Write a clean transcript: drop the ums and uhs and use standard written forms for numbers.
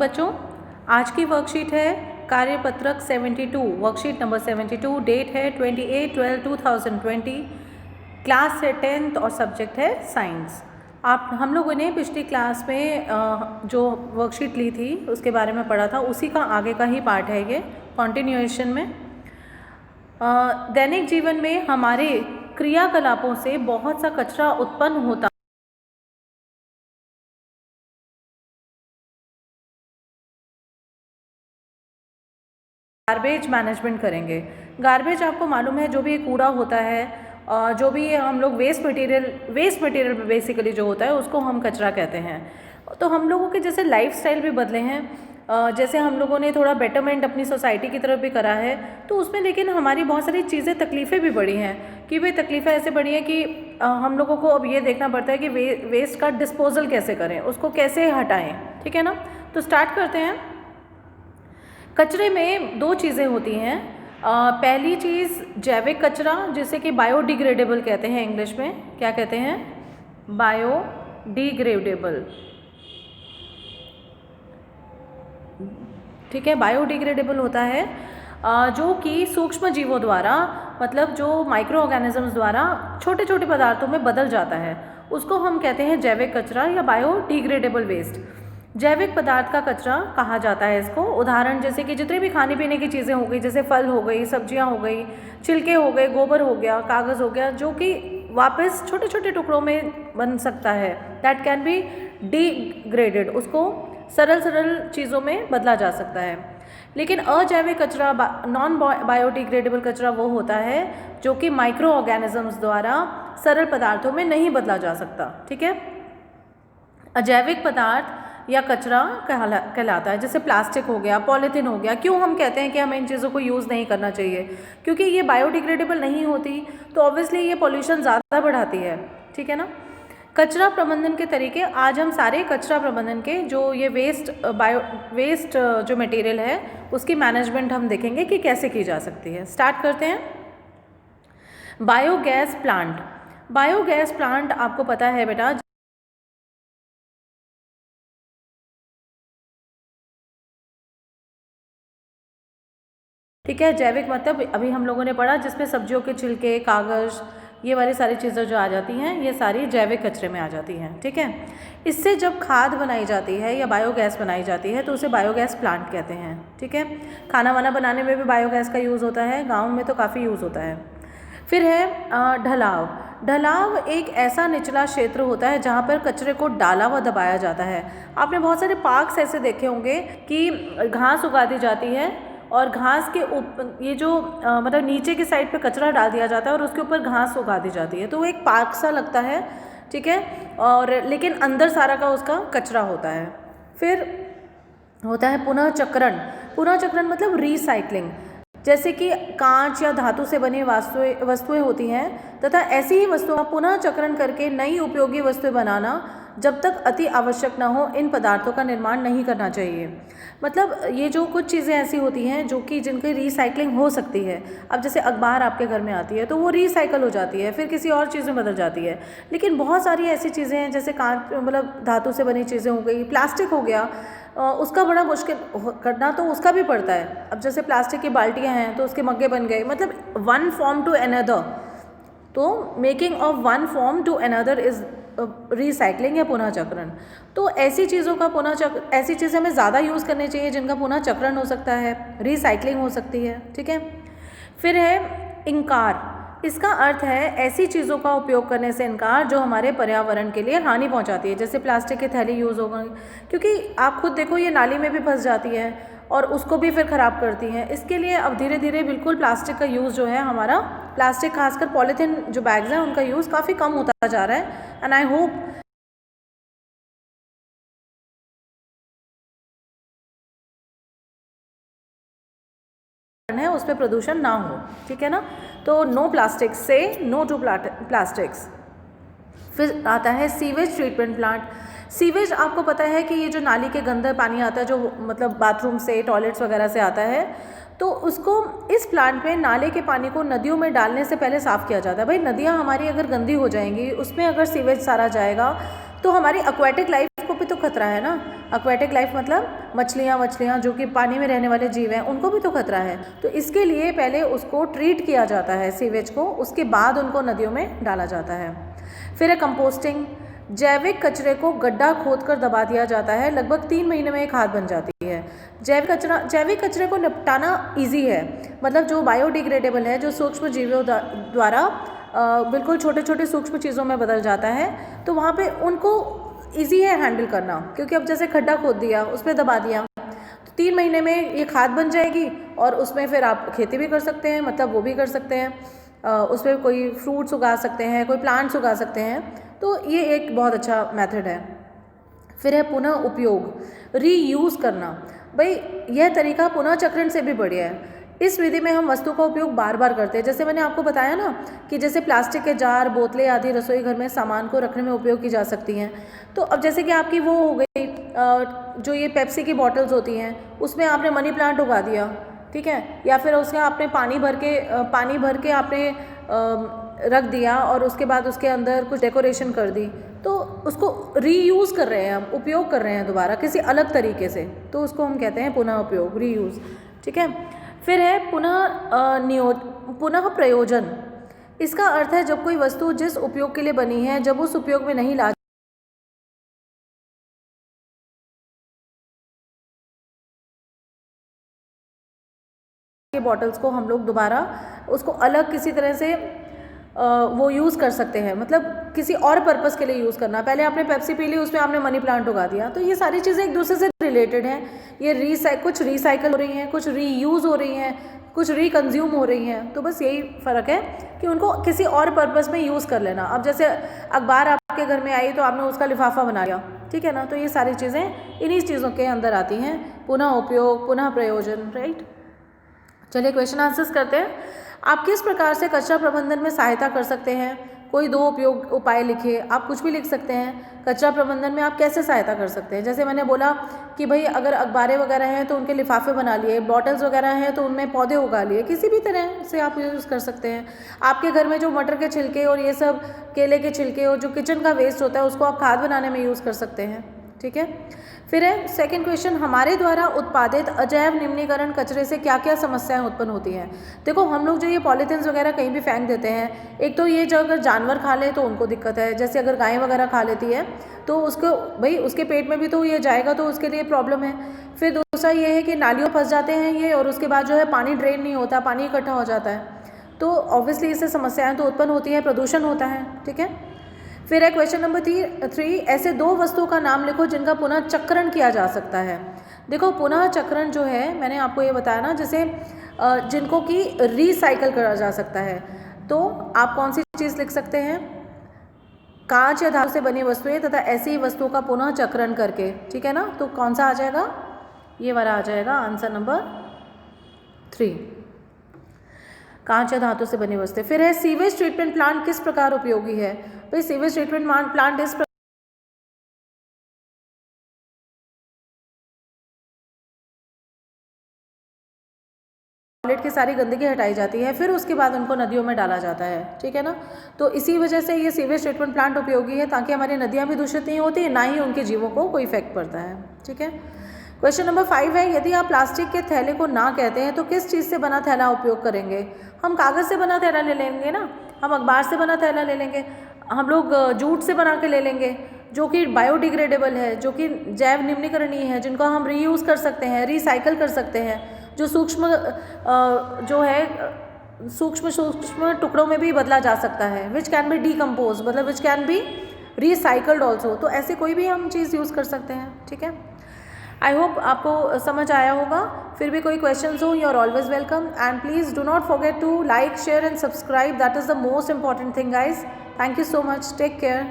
बच्चों, आज की वर्कशीट है कार्यपत्रक 72, वर्कशीट नंबर 72, डेट है 28/12/2020, क्लास है 10th और सब्जेक्ट है साइंस। हम लोगों ने पिछली क्लास में जो वर्कशीट ली थी उसके बारे में पढ़ा था, उसी का आगे का ही पार्ट है ये, कॉन्टिन्यूएशन में। दैनिक जीवन में हमारे क्रियाकलापों से बहुत सा कचरा उत्पन्न होता। गार्बेज मैनेजमेंट करेंगे। गार्बेज आपको मालूम है, जो भी कूड़ा होता है, जो भी हम लोग वेस्ट मटेरियल बेसिकली जो होता है उसको हम कचरा कहते हैं। तो हम लोगों के जैसे लाइफस्टाइल भी बदले हैं, जैसे हम लोगों ने थोड़ा बेटरमेंट अपनी सोसाइटी की तरफ भी करा है, तो उसमें लेकिन हमारी बहुत सारी चीज़ें तकलीफ़ें भी बढ़ी हैं कि भाई तकलीफ़ें ऐसे बढ़ी हैं कि हम लोगों को अब ये देखना पड़ता है कि वेस्ट का डिस्पोजल कैसे करें, उसको कैसे हटाएं। ठीक है ना, तो स्टार्ट करते हैं। कचरे में दो चीज़ें होती हैं। पहली चीज़ जैविक कचरा, जिसे कि बायोडिग्रेडेबल कहते हैं, इंग्लिश में क्या कहते हैं, बायोडिग्रेडेबल। ठीक है, बायोडिग्रेडेबल होता है जो कि सूक्ष्म जीवों द्वारा, मतलब जो माइक्रो ऑर्गेनिजम्स द्वारा छोटे छोटे पदार्थों में बदल जाता है, उसको हम कहते हैं जैविक कचरा या बायोडिग्रेडेबल वेस्ट। जैविक पदार्थ का कचरा कहा जाता है इसको। उदाहरण जैसे कि जितने भी खाने पीने की चीज़ें हो गई, जैसे फल हो गई, सब्जियां हो गई, छिलके हो गए, गोबर हो गया, कागज़ हो गया, जो कि वापस छोटे छोटे टुकड़ों में बन सकता है, दैट कैन बी डिग्रेडेड, उसको सरल चीज़ों में बदला जा सकता है। लेकिन अजैविक कचरा, नॉन बायोडिग्रेडेबल कचरा वो होता है जो कि माइक्रो ऑर्गेनिजम्स द्वारा सरल पदार्थों में नहीं बदला जा सकता। ठीक है, अजैविक पदार्थ या कचरा कहलाता है, जैसे प्लास्टिक हो गया, पॉलीथीन हो गया। क्यों हम कहते हैं कि हमें इन चीज़ों को यूज़ नहीं करना चाहिए? क्योंकि ये बायोडिग्रेडेबल नहीं होती, तो ऑब्वियसली ये पॉल्यूशन ज़्यादा बढ़ाती है। ठीक है ना। कचरा प्रबंधन के तरीके, आज हम सारे कचरा प्रबंधन के जो ये वेस्ट जो मटेरियल है उसकी मैनेजमेंट हम देखेंगे कि कैसे की जा सकती है। स्टार्ट करते हैं। Biogas plant. बायोगैस प्लांट आपको पता है बेटा, ठीक है, जैविक मतलब अभी हम लोगों ने पढ़ा जिसमें सब्जियों के छिलके, कागज़, ये वाली सारी चीज़ें जो आ जाती हैं, ये सारी जैविक कचरे में आ जाती हैं। ठीक है, इससे जब खाद बनाई जाती है या बायोगैस बनाई जाती है तो उसे बायोगैस प्लांट कहते हैं। ठीक है, खाना वाना बनाने में भी बायोगैस का यूज़ होता है, गाँव में तो काफ़ी यूज़ होता है। फिर है ढलाव। ढलाव एक ऐसा निचला क्षेत्र होता है जहाँ पर कचरे को डाला व दबाया जाता है। आपने बहुत सारे पार्क्स ऐसे देखे होंगे कि घास उगा दी जाती है और घास के ऊपर ये जो मतलब नीचे की साइड पे कचरा डाल दिया जाता है और उसके ऊपर घास उगा दी जाती है, तो वो एक पार्क सा लगता है। ठीक है, और लेकिन अंदर सारा का उसका कचरा होता है। फिर होता है पुनः चक्रण। पुनः चक्रण मतलब रिसाइकलिंग, जैसे कि कांच या धातु से बनी वस्तुएं होती हैं तथा ऐसी ही वस्तुओं का पुनः चक्रण करके नई उपयोगी वस्तुएं बनाना, जब तक अति आवश्यक न हो इन पदार्थों का निर्माण नहीं करना चाहिए। मतलब ये जो कुछ चीज़ें ऐसी होती हैं जो कि जिनकी रिसाइकलिंग हो सकती है। अब जैसे अखबार आपके घर में आती है तो वो रिसाइकल हो जाती है, फिर किसी और चीज़ में बदल जाती है। लेकिन बहुत सारी ऐसी चीज़ें हैं जैसे कांच, मतलब धातु से बनी चीज़ें हो गई, प्लास्टिक हो गया, उसका बड़ा मुश्किल करना तो उसका भी पड़ता है। अब जैसे प्लास्टिक की बाल्टियाँ हैं तो उसके मग्गे बन गए, मतलब वन फॉर्म टू अनदर, तो making of one form to another is recycling या पुनः चक्रण। तो ऐसी चीज़ों का ऐसी चीज़ें हमें ज़्यादा यूज़ करनी चाहिए जिनका पुनः चक्रण हो सकता है, रिसाइकलिंग हो सकती है। ठीक है, फिर है इनकार। इसका अर्थ है ऐसी चीज़ों का उपयोग करने से इनकार जो हमारे पर्यावरण के लिए हानि पहुंचाती है। जैसे प्लास्टिक की थैली यूज़ हो गई, क्योंकि आप खुद देखो ये नाली में भी फंस जाती है और उसको भी फिर ख़राब करती हैं। इसके लिए अब धीरे धीरे बिल्कुल प्लास्टिक का यूज़ जो है हमारा, प्लास्टिक खासकर पॉलीथीन जो बैग्स हैं उनका यूज़ काफ़ी कम होता जा रहा है। एंड आई होप है उस पर प्रदूषण ना हो। ठीक है ना, तो नो प्लास्टिक, से नो टू प्लास्टिक्स। फिर आता है सीवेज ट्रीटमेंट प्लांट। सीवेज आपको पता है कि ये जो नाली के गंदा पानी आता है, जो मतलब बाथरूम से, टॉयलेट्स वगैरह से आता है, तो उसको इस प्लांट में नाले के पानी को नदियों में डालने से पहले साफ़ किया जाता है। भाई नदियाँ हमारी अगर गंदी हो जाएंगी, उसमें अगर सीवेज सारा जाएगा तो हमारी एक्वेटिक लाइफ को भी तो खतरा है ना। एक्वेटिक लाइफ मतलब मछलियाँ जो कि पानी में रहने वाले जीव हैं, उनको भी तो खतरा है। तो इसके लिए पहले उसको ट्रीट किया जाता है सीवेज को, उसके बाद उनको नदियों में डाला जाता है। फिर है कंपोस्टिंग। जैविक कचरे को गड्ढा खोदकर दबा दिया जाता है, लगभग 3 महीने में एक खाद बन जाती है। जैविक कचरे को निपटाना ईजी है, मतलब जो बायोडिग्रेडेबल है, जो सूक्ष्म जीवों द्वारा बिल्कुल छोटे छोटे सूक्ष्म चीज़ों में बदल जाता है, तो वहाँ पे उनको ईजी है हैंडल करना, क्योंकि अब जैसे खड्डा खोद दिया, उसमें दबा दिया, तो 3 महीने में ये खाद बन जाएगी और उसमें फिर आप खेती भी कर सकते हैं, मतलब वो भी कर सकते हैं, उसमें कोई फ्रूट्स उगा सकते हैं, कोई प्लांट्स उगा सकते हैं। तो ये एक बहुत अच्छा मेथड है। फिर है पुनः उपयोग, रीयूज़ करना। भाई यह तरीका पुनः चक्रण से भी बढ़िया है। इस विधि में हम वस्तु का उपयोग बार बार करते हैं। जैसे मैंने आपको बताया ना कि जैसे प्लास्टिक के जार, बोतलें आदि रसोई घर में सामान को रखने में उपयोग की जा सकती हैं। तो अब जैसे कि आपकी वो हो गई जो ये पेप्सी की बॉटल्स होती हैं, उसमें आपने मनी प्लांट उगा दिया, ठीक है, या फिर उसमें आपने पानी भर के आपने रख दिया और उसके बाद उसके अंदर कुछ डेकोरेशन कर दी, तो उसको रीयूज़ कर रहे हैं हम, उपयोग कर रहे हैं दोबारा किसी अलग तरीके से, तो उसको हम कहते हैं पुनः उपयोग, रीयूज़। ठीक है। फिर है पुनः प्रयोजन। इसका अर्थ है जब कोई वस्तु जिस उपयोग के लिए बनी है, जब उस उपयोग में नहीं ला के बॉटल्स को हम लोग दोबारा उसको अलग किसी तरह से वो यूज़ कर सकते हैं, मतलब किसी और पर्पस के लिए यूज़ करना। पहले आपने पेप्सी पी ली, उसमें आपने मनी प्लांट उगा दिया, तो ये सारी चीज़ें एक दूसरे से रिलेटेड हैं। ये कुछ रिसाइकल हो रही हैं, कुछ रीयूज़ हो रही हैं, कुछ रिकन्ज्यूम हो रही हैं। तो बस यही फ़र्क है कि उनको किसी और पर्पस में यूज़ कर लेना। अब जैसे अखबार आपके घर में आई तो आपने उसका लिफाफा बना लिया, ठीक है ना। तो ये सारी चीज़ें इन्हीं चीज़ों के अंदर आती हैं, पुनः उपयोग, पुनः प्रयोजन, राइट। चलिए क्वेश्चन आंसर्स करते हैं। आप किस प्रकार से कचरा प्रबंधन में सहायता कर सकते हैं? कोई 2 उपयोग उपाय लिखिए। आप कुछ भी लिख सकते हैं। कचरा प्रबंधन में आप कैसे सहायता कर सकते हैं? जैसे मैंने बोला कि भाई अगर अखबारें वगैरह हैं तो उनके लिफाफे बना लिए, बॉटल्स वगैरह हैं तो उनमें पौधे उगा लिए, किसी भी तरह से आप यूज़ कर सकते हैं। आपके घर में जो मटर के छिलके और ये सब केले के छिलके और जो किचन का वेस्ट होता है उसको आप खाद बनाने में यूज़ कर सकते हैं, ठीक है। फिर है सेकंड क्वेश्चन, हमारे द्वारा उत्पादित अजैव निम्नीकरण कचरे से क्या क्या समस्याएं उत्पन्न होती हैं? देखो हम लोग जो ये पॉलीथीन्स वगैरह कहीं भी फेंक देते हैं, एक तो ये जो अगर जानवर खा ले तो उनको दिक्कत है, जैसे अगर गाय वगैरह खा लेती है तो उसको भाई उसके पेट में भी तो ये जाएगा, तो उसके लिए प्रॉब्लम है। फिर दूसरा ये है कि नालियों फंस जाते हैं ये, और उसके बाद जो है पानी ड्रेन नहीं होता, पानी इकट्ठा हो जाता है, तो ऑब्वियसली इससे समस्याएँ तो उत्पन्न होती है, प्रदूषण होता है, ठीक है। फिर है क्वेश्चन नंबर 3, ऐसे 2 वस्तुओं का नाम लिखो जिनका पुनः चक्रण किया जा सकता है। देखो पुनः चक्रण जो है मैंने आपको ये बताया ना, जैसे जिनको कि रिसाइकल करा जा सकता है, तो आप कौन सी चीज़ लिख सकते हैं? कांच या धातु से बनी वस्तुएं तथा ऐसी ही वस्तुओं का पुनः चक्रण करके, ठीक है ना। तो कौन सा आ जाएगा? ये वाला आ जाएगा आंसर नंबर 3, कांच या धातु से बनी वस्तुएं। फिर है सीवेज ट्रीटमेंट प्लांट किस प्रकार उपयोगी है? भाई सीवेज ट्रीटमेंट प्लांट इस टॉयलेट की सारी गंदगी हटाई जाती है, फिर उसके बाद उनको नदियों में डाला जाता है, ठीक है ना। तो इसी वजह से ये सीवेज ट्रीटमेंट प्लांट उपयोगी है, ताकि हमारी नदियाँ भी दूषित नहीं होती, ना ही उनके जीवों को कोई इफेक्ट पड़ता है, ठीक है। क्वेश्चन नंबर 5 है, यदि आप प्लास्टिक के थैले को ना कहते हैं तो किस चीज़ से बना थैला उपयोग करेंगे? हम कागज़ से बना थैला ले लेंगे ना, हम अखबार से बना थैला ले लेंगे, हम लोग जूट से बना के ले लेंगे, जो कि बायोडिग्रेडेबल है, जो कि जैव निम्नीकरणीय है, जिनको हम रीयूज़ कर सकते हैं, रिसाइकल कर सकते हैं, जो सूक्ष्म टुकड़ों में भी बदला जा सकता है, विच कैन बी डीकम्पोज, मतलब which can be recycled also. तो ऐसे कोई भी हम चीज़ यूज़ कर सकते हैं, ठीक है। आई होप आपको समझ आया होगा। फिर भी कोई क्वेश्चंस हो, you are always welcome, and please do not forget to like, share and subscribe, that is the most important thing guys. Thank you so much, take care.